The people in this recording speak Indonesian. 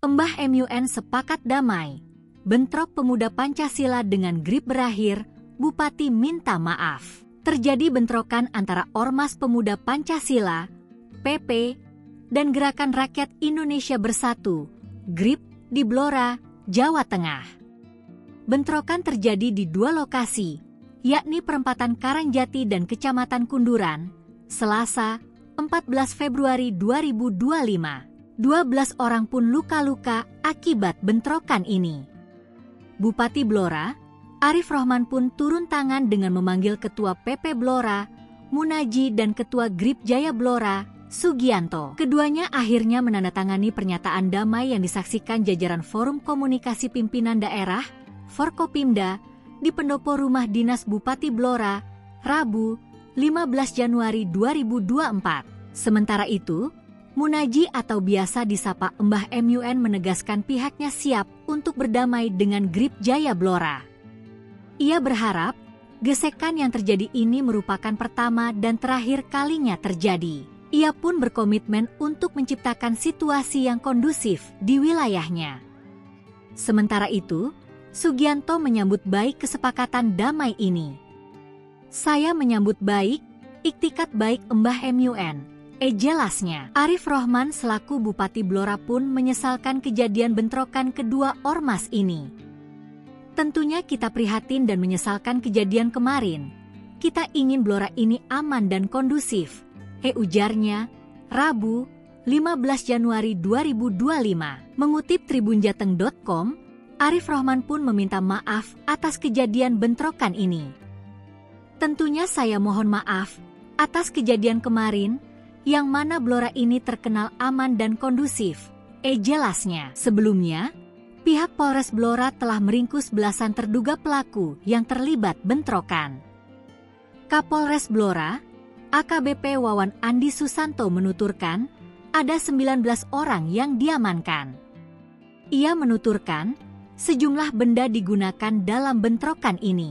Embah MUN sepakat damai. Bentrok pemuda Pancasila dengan GRIP berakhir, Bupati minta maaf. Terjadi bentrokan antara Ormas Pemuda Pancasila, PP, dan Gerakan Rakyat Indonesia Bersatu, GRIP, di Blora, Jawa Tengah. Bentrokan terjadi di dua lokasi, yakni Perempatan Karangjati dan Kecamatan Kunduran, Selasa, 14 Februari 2025. 12 orang pun luka-luka akibat bentrokan ini. Bupati Blora, Arif Rohman pun turun tangan dengan memanggil Ketua PP Blora, Munaji, dan Ketua GRIP Jaya Blora, Sugianto. Keduanya akhirnya menandatangani pernyataan damai yang disaksikan jajaran Forum Komunikasi Pimpinan Daerah, Forkopimda, di pendopo rumah dinas Bupati Blora, Rabu, 15 Januari 2024. Sementara itu, Munaji atau biasa disapa Embah MUN menegaskan pihaknya siap untuk berdamai dengan GRIP Jaya Blora. Ia berharap gesekan yang terjadi ini merupakan pertama dan terakhir kalinya terjadi. Ia pun berkomitmen untuk menciptakan situasi yang kondusif di wilayahnya. Sementara itu, Sugianto menyambut baik kesepakatan damai ini. Saya menyambut baik iktikat baik Embah MUN. Jelasnya. Arif Rohman selaku Bupati Blora pun menyesalkan kejadian bentrokan kedua ormas ini. Tentunya kita prihatin dan menyesalkan kejadian kemarin. Kita ingin Blora ini aman dan kondusif. Ujarnya, Rabu, 15 Januari 2025. Mengutip tribunjateng.com, Arif Rohman pun meminta maaf atas kejadian bentrokan ini. Tentunya saya mohon maaf atas kejadian kemarin, yang mana Blora ini terkenal aman dan kondusif. Jelasnya. Sebelumnya, pihak Polres Blora telah meringkus belasan terduga pelaku yang terlibat bentrokan. Kapolres Blora, AKBP Wawan Andi Susanto menuturkan, ada 19 orang yang diamankan. Ia menuturkan, sejumlah benda digunakan dalam bentrokan ini.